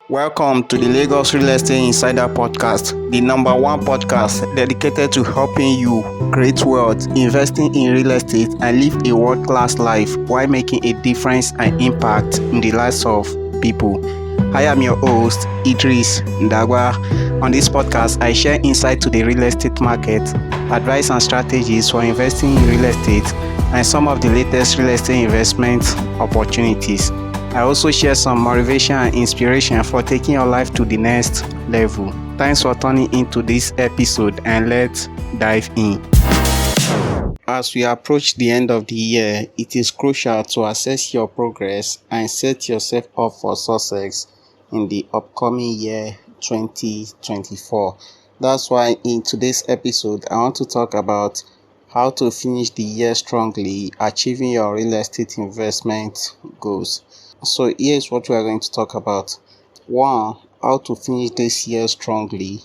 Welcome to the Lagos Real Estate Insider Podcast, the number one podcast dedicated to helping you create wealth, investing in real estate, and live a world-class life while making a difference and impact in the lives of people. I am your host, Idris Ndagba. On this podcast, I share insight to the real estate market, advice and strategies for investing in real estate, and some of the latest real estate investment opportunities. I also share some motivation and inspiration for taking your life to the next level. Thanks for tuning into this episode, and let's dive in. As we approach the end of the year, it is crucial to assess your progress and set yourself up for success in the upcoming year 2024. That's why in today's episode, I want to talk about how to finish the year strongly, achieving your real estate investment goals. So here's what we are going to talk about. 1. How to finish this year strongly.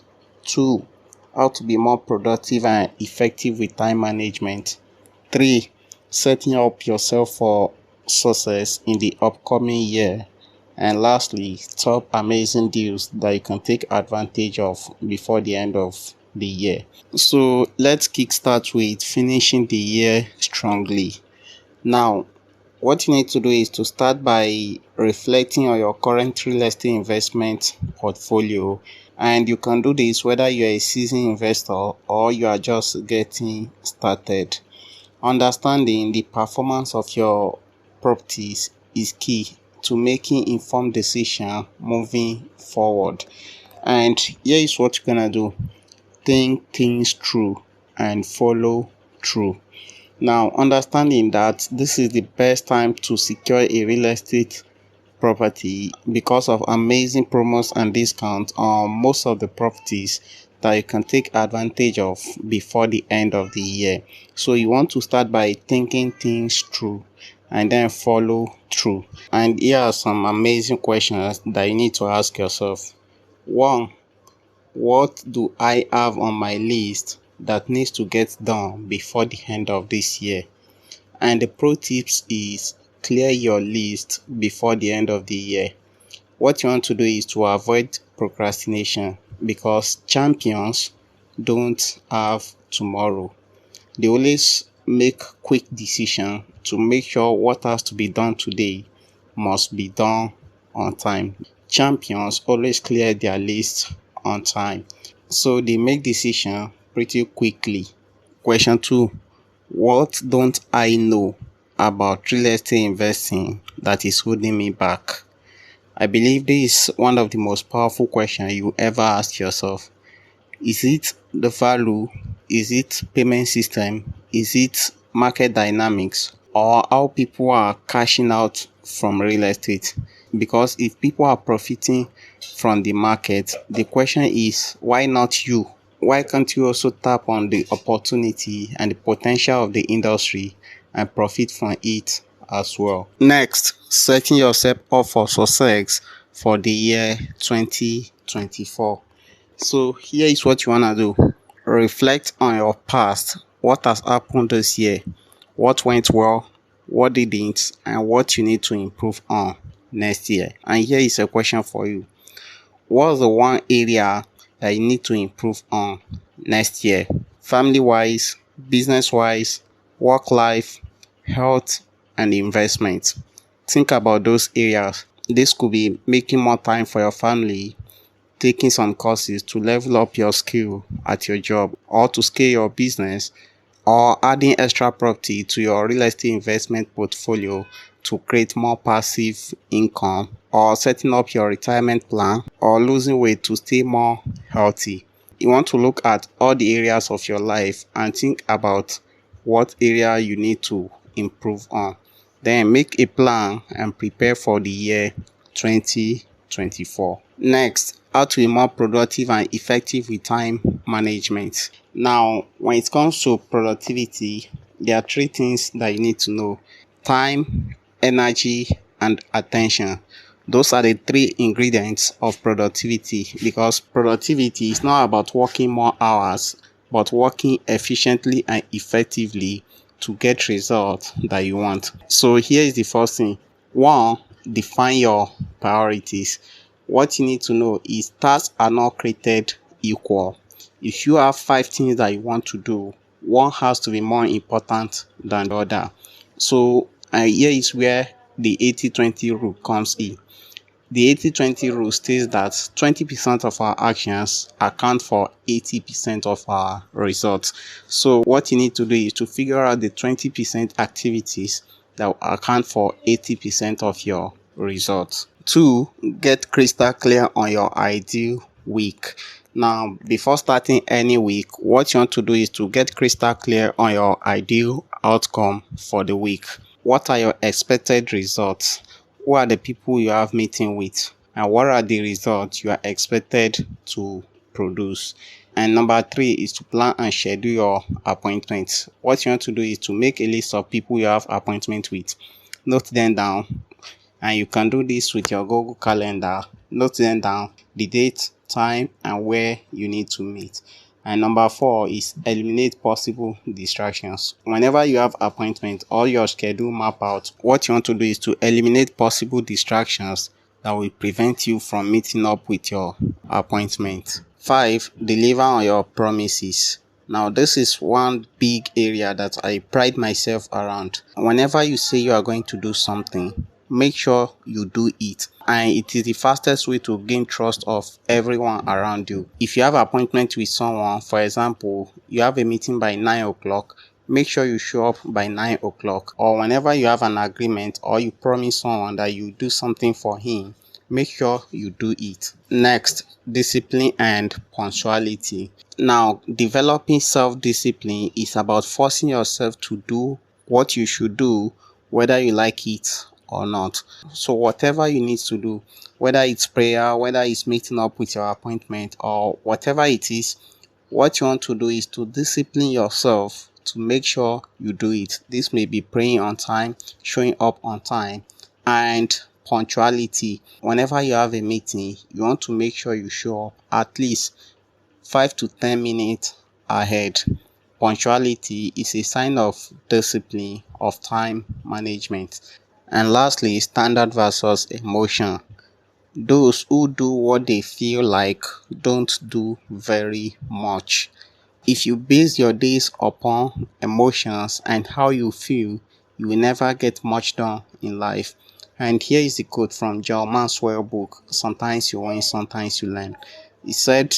2. How to be more productive and effective with time management. 3. Setting up yourself for success in the upcoming year. And lastly, top amazing deals that you can take advantage of before the end of the year. So let's kickstart with finishing the year strongly. Now, what you need to do is to start by reflecting on your current real estate investment portfolio, and you can do this whether you are a seasoned investor or you are just getting started. Understanding the performance of your properties is key to making informed decisions moving forward. And here is what you're gonna do. Think things through and follow through. Now, understanding that this is the best time to secure a real estate property because of amazing promos and discounts on most of the properties that you can take advantage of before the end of the year. So you want to start by thinking things through and then follow through. And here are some amazing questions that you need to ask yourself. 1. What do I have on my list that needs to get done before the end of this year? And the pro tips is clear your list before the end of the year. What you want to do is to avoid procrastination because champions don't have tomorrow. They always make quick decisions to make sure what has to be done today must be done on time. Champions always clear their list on time, so they make decisions pretty quickly. Question 2. What don't I know about real estate investing that is holding me back? I believe this is one of the most powerful questions you ever ask yourself. Is it the value? Is it payment system? Is it market dynamics? Or how people are cashing out from real estate? Because if people are profiting from the market, the question is, why not you? Why can't you also tap on the opportunity and the potential of the industry and profit from it as well? Next, setting yourself up for success for the year 2024. So here is what you want to do. Reflect on your past. What has happened this year? What went well? What didn't? And what you need to improve on next year. And here is a question for you. What's the one area that you need to improve on next year? Family-wise, business-wise, work-life, health, and investment. Think about those areas. This could be making more time for your family, taking some courses to level up your skill at your job, or to scale your business, or adding extra property to your real estate investment portfolio to create more passive income, or setting up your retirement plan, or losing weight to stay more healthy. You want to look at all the areas of your life and think about what area you need to improve on. Then make a plan and prepare for the year 2024. Next, how to be more productive and effective with time management. Now, when it comes to productivity, there are 3 things that you need to know: time, energy, and attention. Those are the 3 ingredients of productivity, because productivity is not about working more hours, but working efficiently and effectively to get results that you want. So here is the first thing. 1. Define your priorities. What you need to know is tasks are not created equal. If you have 5 things that you want to do, one has to be more important than the other. So here is where the 80-20 rule comes in. The 80-20 rule states that 20% of our actions account for 80% of our results. So what you need to do is to figure out the 20% activities that will account for 80% of your results. 2, get crystal clear on your ideal week. Now, before starting any week, what you want to do is to get crystal clear on your ideal outcome for the week. What are your expected results? Who are the people you have meeting with? And what are the results you are expected to produce? And number 3 is to plan and schedule your appointments. What you want to do is to make a list of people you have appointment with. Note them down. And you can do this with your Google Calendar. Note them down, the date, time, and where you need to meet. And number 4 is eliminate possible distractions. Whenever you have appointment or your schedule map out, what you want to do is to eliminate possible distractions that will prevent you from meeting up with your appointment. 5, deliver on your promises. Now, this is one big area that I pride myself around. Whenever you say you are going to do something, make sure you do it, and it is the fastest way to gain trust of everyone around you. If you have an appointment with someone, for example, you have a meeting by 9 o'clock, make sure you show up by 9 o'clock. Or whenever you have an agreement or you promise someone that you do something for him, make sure you do it. Next, discipline and punctuality. Now, developing self-discipline is about forcing yourself to do what you should do, whether you like it or not. So whatever you need to do, whether it's prayer, whether it's meeting up with your appointment, or whatever it is, what you want to do is to discipline yourself to make sure you do it. This may be praying on time, showing up on time, and punctuality. Whenever you have a meeting, you want to make sure you show up at least 5 to 10 minutes ahead. Punctuality is a sign of discipline, of time management. And lastly, standard versus emotion. Those who do what they feel like don't do very much. If you base your days upon emotions and how you feel, you will never get much done in life. And here is the quote from John Maxwell's book, Sometimes You Win, Sometimes You Learn. He said,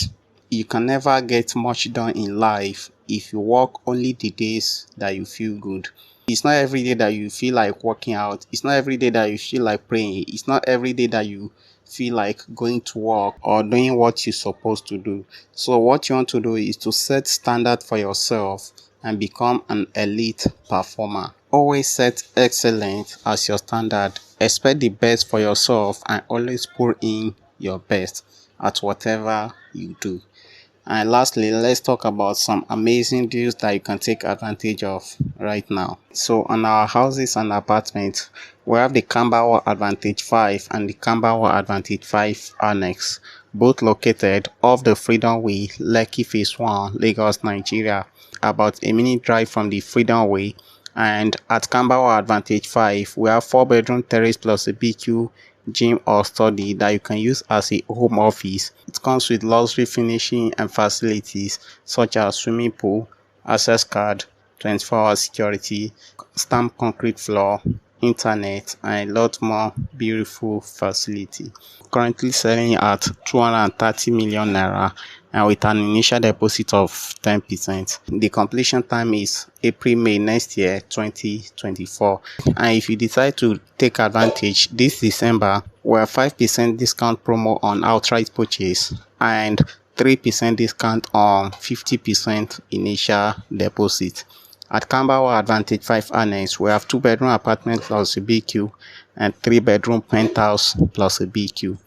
you can never get much done in life if you work only the days that you feel good. It's not every day that you feel like working out. It's not every day that you feel like praying. It's not every day that you feel like going to work or doing what you're supposed to do. So what you want to do is to set standard for yourself and become an elite performer. Always set excellence as your standard. Expect the best for yourself and always put in your best at whatever you do. And lastly, let's talk about some amazing deals that you can take advantage of right now. So on our houses and apartments, we have the Camberwell Advantage 5 and the Camberwell Advantage 5 Annex, both located off the Freedom Way, Lekki Phase 1, Lagos, Nigeria, about a minute drive from the Freedom Way. And at Camberwell Advantage 5, we have 4-bedroom terrace plus a BQ, gym or study that you can use as a home office. It comes with luxury finishing and facilities such as swimming pool, access card, 24-hour security, stamped concrete floor, internet, and a lot more beautiful facility. Currently selling at 230 million naira and with an initial deposit of 10%. The completion time is April-May next year, 2024. And if you decide to take advantage this December, we have 5% discount promo on outright purchase and 3% discount on 50% initial deposit. At Camberwell Advantage 5 Annex, we have 2-bedroom apartment plus a BQ and 3-bedroom penthouse plus a BQ,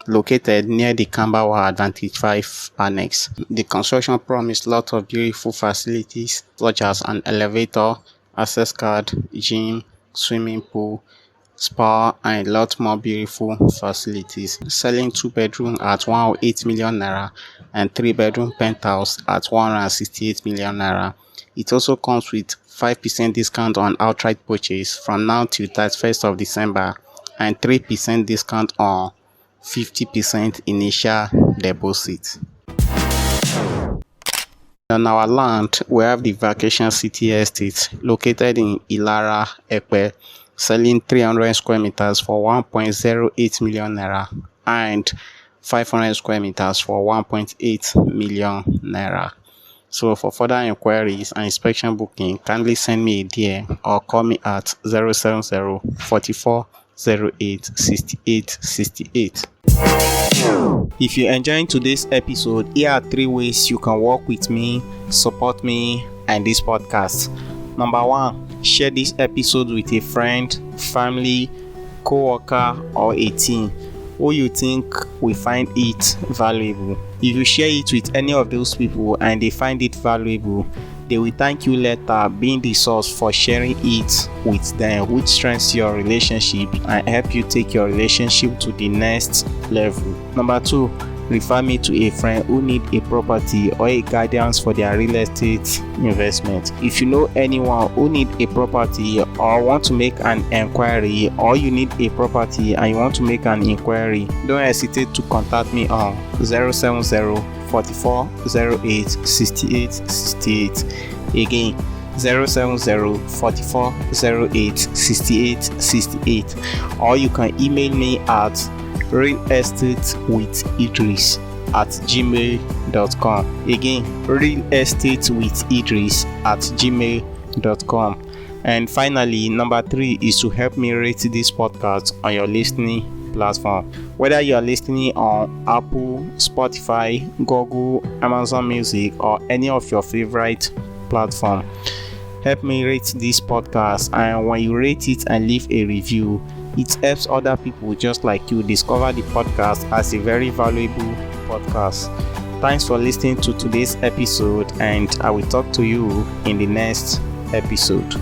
located near the Camberwell Advantage 5 Annex. The construction promised lots of beautiful facilities such as an elevator, access card, gym, swimming pool, spa, and a lot more beautiful facilities. Selling 2-bedroom at 108 million naira and 3-bedroom penthouse at 168 million naira. It also comes with 5% discount on outright purchase from now till 31st of December and 3% discount on 50% initial deposit. On our land, we have the Vacation City Estate located in Ilara, Epe, selling 300 square meters for 1.08 million naira and 500 square meters for 1.8 million naira. So for further inquiries and inspection booking, kindly send me a DM or call me at 070 44 08 68 68. If you're enjoying today's episode, here are 3 ways you can work with me, support me, and this podcast. Number 1, share this episode with a friend, family, co-worker, or a team who you think will find it valuable. If you share it with any of those people and they find it valuable, they will thank you later, being the source for sharing it with them, which strengthens your relationship and help you take your relationship to the next level. Number 2, refer me to a friend who need a property or a guidance for their real estate investment. If you know anyone who need a property or want to make an inquiry, or you need a property and you want to make an inquiry, don't hesitate to contact me on 070 44 08 68 68. Again, 070 44 08 68 68. Or you can email me at realestatewithidris@gmail.com. Again, realestatewithidris@gmail.com. And finally, number 3 is to help me rate this podcast on your listening platform. Whether you are listening on Apple, Spotify, Google, Amazon Music, or any of your favorite platform, help me rate this podcast. And when you rate it and leave a review, it helps other people just like you discover the podcast as a very valuable podcast. Thanks for listening to today's episode, and I will talk to you in the next episode.